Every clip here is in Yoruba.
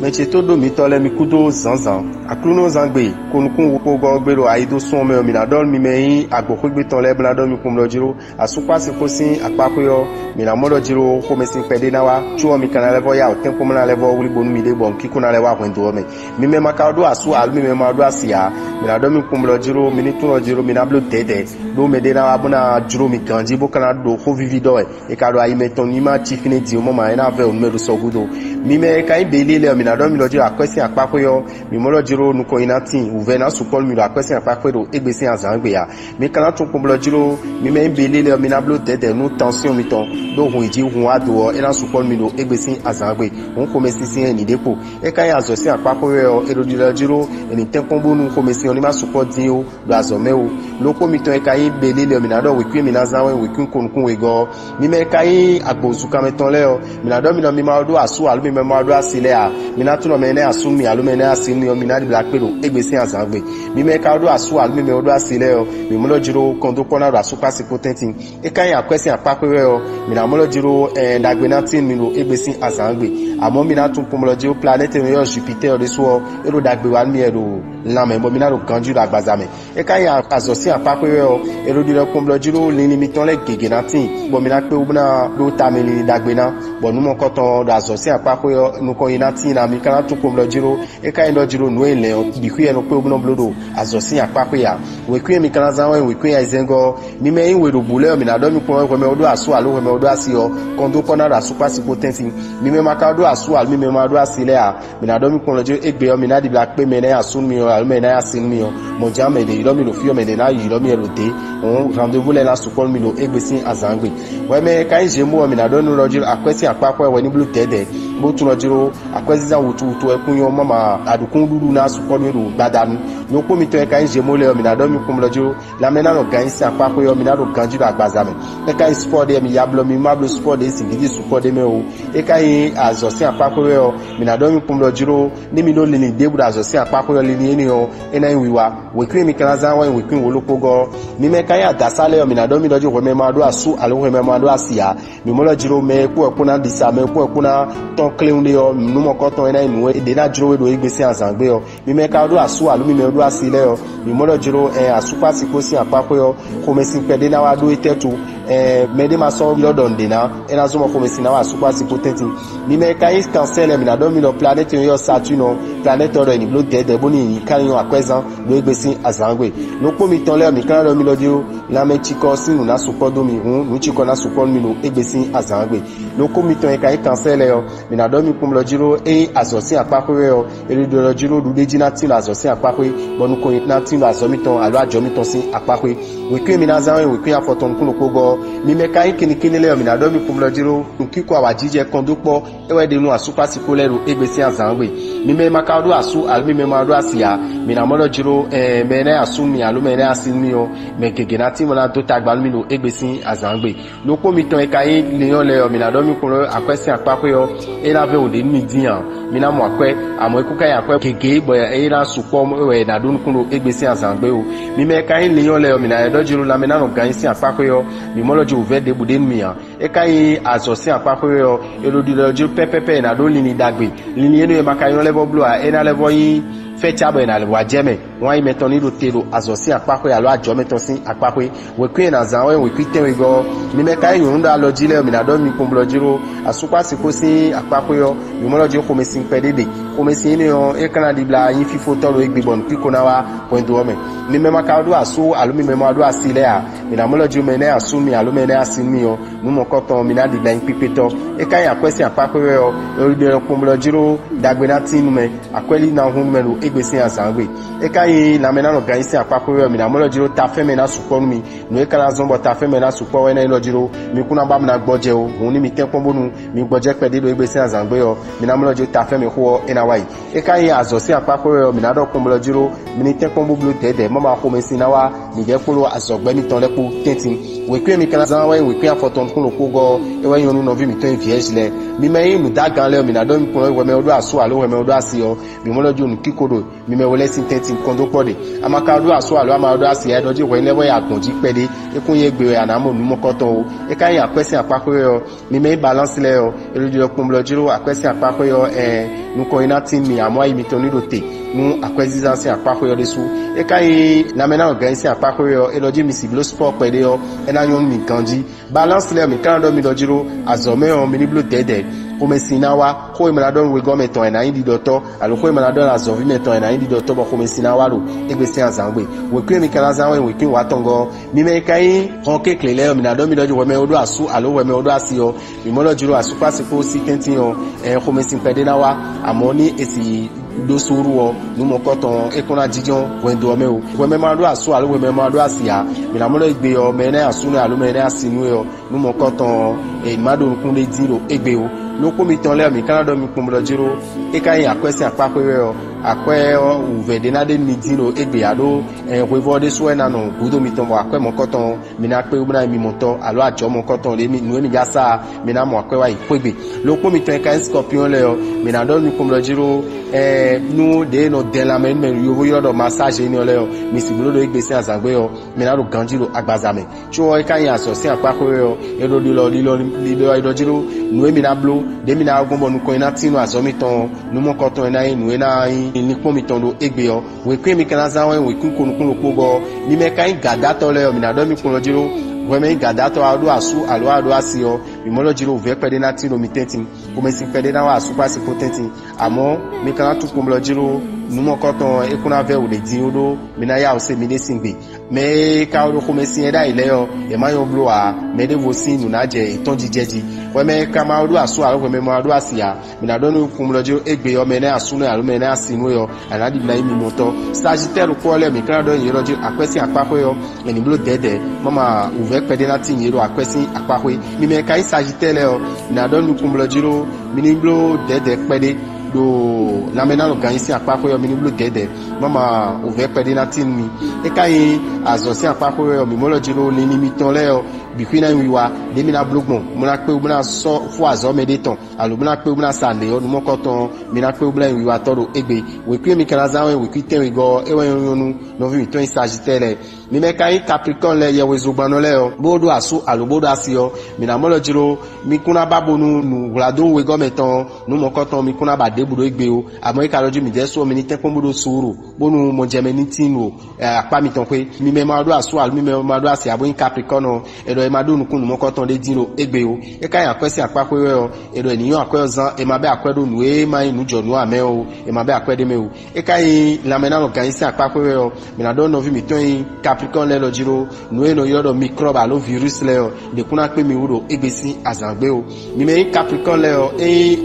meche todo mi tole mi kudo zanzan akluno zangbe konukun wo go gbero aido sun me mi na dol mi meyin agboko gbe ton le bla do mi kum lo jiro asupa se ko sin apakoyo mi na modo jiro ko me sin pede na wa chuo mi kana level ya o tempo mo na level wuli bonu mi de bon kikuna le wa kwendo mi me makado asu al mi me mado asia mi na do mi kum lo jiro mi ni tuno jiro mi na blo tete do me de na wa bona jiro mi kanji bo kana do ko vivido e ka do ayi me ton ni ma chifini di o mo ma na ve o numero so gudo mi me kai beli le mi na do mi lo jiro akwesi apakoyo mi mo lo jiro nu ko inati uve na supol mi lo akwesi apakoyo egbesi azangbe ya mi kana tun kum lo jiro mi me beli le mi na blo tete nu tension mi ton do hun iji hun ado e na supol mi lo egbesi azangbe on ko me sisin ni depo e kai azo si apakoyo e lo jiro eni tenkombo nu ko me sin oni ma support din o do azome o lo ko mi ton e kai beli le mi na do we kwi mi na zanwe we kwi konkun we go mi me kai agbozuka me ton le o mi na do mi no mi ma do asu alu mi me ma do asile a mi na tuno me ne asu mi alu me ne asini o mi na di black pelo egbesi azangbe mi me ka do asu alu mi me do asile o mi mo lo jiro kondo kona do asu pasi potentin e kai akwesi apapere o mi na mo lo jiro dagbe na tin mi lo egbesi azangbe amo mi na tun mo lo jiro planet mi yo Jupiter de so e lo dagbe wa mi e lo la me mo mi na lo kanju da gbazame e kai azosi apapere o e lo dire mo lo jiro lini mi ton le gege na tin bo mi na pe o na do ta mi ni dagbe na bo nu mo ko ton do azosi apapere nu ko ina tin na mi kana tun mo lo jiro e kai lo jiro nu ele o bi ku e no pe o no blodo azosi apapere ya we ku mi kana zanwe we ku ya izengo mi me in we do bule mi na do mi ko me odo asu alo me odo asi o kondo kona da super potensi mi me makado asu al mi me ma do asile a mi na do mi ko lo jiro egbe o mi na di black pe me na asu mi o al me na asin mi o mo jame de ilo mi lo fi o me de na yi lo mi e lo de on rendez-vous le la support mi lo egbesi azangbe we me kai je mo mi na do nu lo jiro akwesi apapo e we ni blue tede mo tun lo jiro akwesi za wutu ekun yo mama adukun dudu na support mi lo gbadanu no ko mi to e kai je mo le mi na do mi ko lo jiro la me na no gan si apapo yo mi na do ganju da gbazame e kai sport de mi yablo mi mablo sport de si gidi support de me o e kai azosi apapo yo mi na do mi ko lo jiro ni mi no le ni debu azosi apapo yo le ni eni o e na wiwa we kwi mi kana za wa we kwi wo loko go mi me kai adasale yo mi na do mi do jiro me ma do asu alo me ma do asia mi mo lo jiro me ko na disa me ko na ton clean yo nu mo ko ton e na inu e de na jiro we do egbesi azangbe yo mi me ka do asu alo mi me do asile yo mi mo lo jiro asupa siko si apapo yo ko me sin pede na wa do itetu mede ma so lodon de na e na zo mo ko me sin na wa asupa siko teti mi me ka is cancel mi na do mi lo planet yo Saturn planet oro ni blo de boni ni kan yo akwezan lo egbesi azangbe no po mi ton le mi kan lo mi lo dio la me chiko sinu na support do mi hun nu chiko na support mi lo egbesi azangbe no ko mi ton e ka cancel yo mi na do mi kum lo jiro azosi apapo yo e do lo jiro du deji na tin azosi apapo bonu ko na tin azomi ton alo ajomi ton sin apapo we kwi mi na zanwe we kwi afoton kun ko go mi me kai kini le mi na do mi kum lo jiro nkiko awajije kondo po e we de nu asupa sikolero egbesi azangbe mi me makado asu al mi me ma do asia mi na mo lo jiro me na asu mi alo me na asin mi o me gege na ti mo na do tagba mi lo egbesi azangbe no ko mi ton e kai leyon le mi na do mi kun akwesi apapo yo e na ve o de mi dian mi na mo akwe amo e ku kai akwe gege bo e na supo we na do kun lo egbesi azangbe o mi me kai leyon le mi na do jiro la me na no gan si apapo yo mi mo lo jiro ve de bude mi an e kai azosi apapo yo e lo di lo jiro pepepe na do lini dagbe lini enu e makayo level blue a e na level yi fecha bo na level ajeme won yi meton ni do telo azosi apapo ya lo ajo meton sin apapo we kwi na zanwe we kwi ten we go mi me kai yun da lo jile mi na do mi kun blo jiro asupa siko si apapo yo mi mo lo jiro ko me sin pedede ko me sin ni o e kana di bla yin fifo to lo egbe bon piko na wa point do me mi me makado asu alu mi me ma do asile a mi na mo lo jiro me na asu mi alu me na asin mi o nu mo ko ton mi na di bla yin pipeto e kai akwesi apapo yo o de ko blo jiro dagbe na tin me akweli na hun me lo egbesi azangbe e kai na me na no gan si apapo yo mi na mo lo jiro ta fe me na support mi no e kana zombo ta fe me na support we na lo jiro mi kuna ba me na gboje o hun ni mi ten pombo nu mi gboje pede lo egbesi azangbe yo mi na mo lo jiro ta fe me ho e na wai e kai azosi apapo yo mi na do ko mo lo jiro mi ni ten pombo blue tede mo ma ko me si na wa mi je polo azogbe mi ton lepo tentin we kwi mi kana zanwe we kwi afoton kun lo ko go e we yonu no vi mi ton vierge le mi me mu dagan le mi na do mi kun we me odo aso alo we me odo asi o mi mo lo jo nu kikodo mi me wole sin tentin kondo pode amaka odo aso alo ama odo asi e doji we lewo ya gunji pede ekun ye gbe ana mo nu mo koton o e kan ya kwesi apapo yo mi me balance le o e lo jo kun lo jiro akwesi apapo yo nous connaissons team mi amoi mi toni doté nous acquisition c'est apako yo dessous et kai na mena organiser apako yo e loji mi siblo sport pede yo e na yon mi kanji balance le mi kan do mi dojiro azome on mi blo dede komesinawa ko imanadon we go meton na indi doctor alo ko imanadon azovi meton na indi doctor bo komesinawa lo egbesi azangbe we kwe mi kala zanwe we kwe watongo mi me kai honke klele mi na do mi dojo we me odo asu alo we me odo asio mi mo dojiro asu passe ko si kentin yo komesin pede na wa amoni esi do suru o nu mo koton ekuna jijon wendo me o we me ma do asu alo we me ma do asia mi na mo lo igbe yo me na asu na alo me na asinu yo nu mo koton e mado kun le diro egbe o loko mi ton le mi Canada mi kumlo jiro e kai akwese apapere o akwe uvede na de mi diro egbe ado wevo de so na no budo mi ton akwe mo koton mi na pe ubna mi moto alo ajo mo koton le mi nu mi gasa mi na mo akwe wa ipegbe loko mi ton kai scorpion le o mi na do mi kumlo jiro nu de no de la men yo do massage ni ole o mi si bulo do egbe si azagbe o mi na do ganjiro agbazame cho e kai aso si apapere o e do lo jiro nu mi na blo de mi na gombo nu ko ina tinu azomi ton nu mo koton ina nu ina ni ko mi ton do egbe o we kwe mi kana za we kun kun lo pogo mi me kai gada to le o mi na do mi kun lo jiro we me gada to ado asu alo ado asio mi mo lo jiro ve pede na tinu mi tentin ko me si pede na wa asu pa si potentin amo mi kana tu ko lo jiro nu mo koton e kuna ve o de din odo mi na ya o se mi de singbe me ka o ko me si eda ile o e ma yo blo a me de vo sin nu na je iton jijeji we me ka ma odo asu alo we me ma odo asia mi na do nu kum lo jiro egbe yo me na asu na alo me na asinu yo ana di na mi moto Sagittaire ko le mi kana do yin lo jiro akwesi apapo yo eni blo dede mama uve pede na tin yero akwesi apapo mi me ka Sagittaire o na do nu kum lo jiro mi ni blo dede pede do na mena lo gan isi apako yo mi ni blo dede mama uve pede na tin mi e kai azosi apako yo mi mo lo jiro ni mi ton le o bi kwina wiwa de mi na blogbon mo na pe ubna so fu azo me de ton alo mo na pe ubna sa le o nu mo koton mi na pe ubna wiwa todo egbe we kwi mi kana zawe we kwi ten we go e we yonu no vi ton Sagittaire mi me kai Capricorn le ye we zogbano le o bodo asu alo bodo asio mi na mo lo jiro mi kuna babonu nu glado we go meton nu mo koton mi kuna ba budo egbe o amo ka loju mi je so mi ni ten pon budo suru bonu mo je me ni tin o apa mi ton pe mi me ma do asu al mi me ma do asi abo in Capricorn o edo e ma do nukun mo ko ton de diro egbe o e ka yan kwesi apapo o edo eniyan akwe ozan e ma be akwedo nu e ma inu jonu ame o e ma be akwede me o e ka yin la mena lo kan isi apapo o mi na do no vi mi ton in Capricorn le lo jiro nu e no yodo microbe alo virus le o de kuna pe mi wuro egbe si azangbe o mi me in Capricorn le o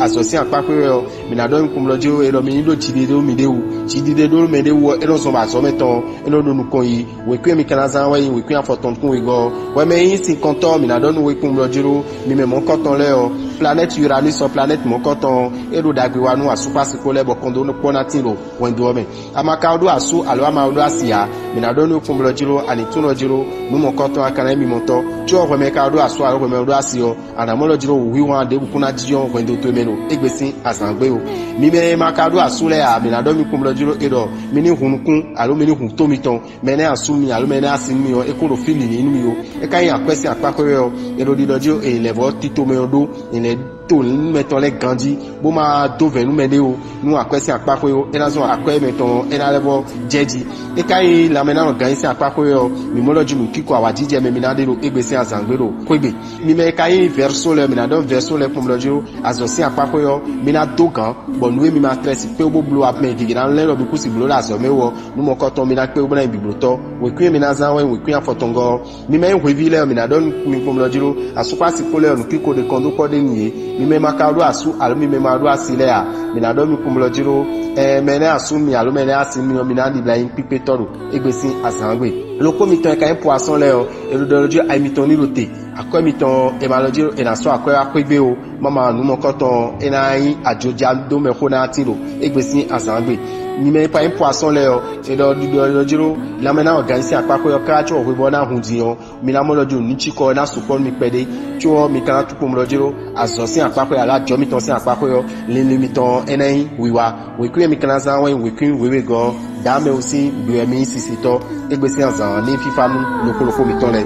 asosi apapo o mi na do nkum lo jiro e lo mi lo chidide o mi de u chidide do me de wo e lo so ma so meton e lo do nu kon yi we kwe mi kana zan we we kwe afoton kun we go we me yin si konton mi na do nu we kum lo jiro mi me mon konton le o planète Uranus sur planète mon konton e do dagbe wa nu asu pasiko le bo kondo no ponatin lo wendo me amaka do asu alo ama do asia mi na do nu kum lo jiro ani tun lo jiro nu mon konton akana mi monto jo we me ka do asu alo we me do asio ana mo lo jiro wi wan de bu kuna jijon wendo to meno egbesin asangbe o mi me makado asule a mi na do mi kum lo jiro edo mi ni hunkun alo mi ni hun to mi ton me na asumi alo me na asimi o e ko ro fili ni mi o e kan yan kwesi apako yo edo di lo jiro e level tito me odo ile to meton le gandi bo ma do venu mede o nu akwesi apako yo e na so akwe meton e na level jeji e kan la me na organize apako yo mi mo lo jiro kiko awajije me mi na de ro egbesi azangbero kwegbe mi me kan verso le mi na do verso le kum lo jiro azosi apako yo mi na dogan bon nous mi ma stress pe obo blow up me digira nle lo bi kusi blow la so mewo nu mo koton mi na pe obo na biblo to we kwi mi na zan we kwi afotongo mi me hwe vi le mi na don mi kum lo jiro asupa si ko le nu kiko de kondo ko de ni mi me makado asu alo mi me ma do asile a mi na don mi kum lo jiro me na asu mi alo me na asimi mi na di blind pipe toro egbesin asangbe loko mi ton ka poisson le o e do lo jiro ai mi ton ni rote akwa mi ton e ma lo jiro e na so akwa akwegbe o mama nu mo koton e na yin ajoja do me ko na tiro egbesin asangbe ni me pa poisson le o e do jiro la me na organize apako yo ka cho we bona hundiyan mi la mo lo jiro ni chiko na support mi pede cho mi kan tu ko mo lo jiro azosin apako ya la jo mi ton sin apako yo le mi ton enayin wiwa we kwe mi kan zan we kwe we go da me aussi bi mi sisi to egbesin azan ni fifa nu lokolo mi ton le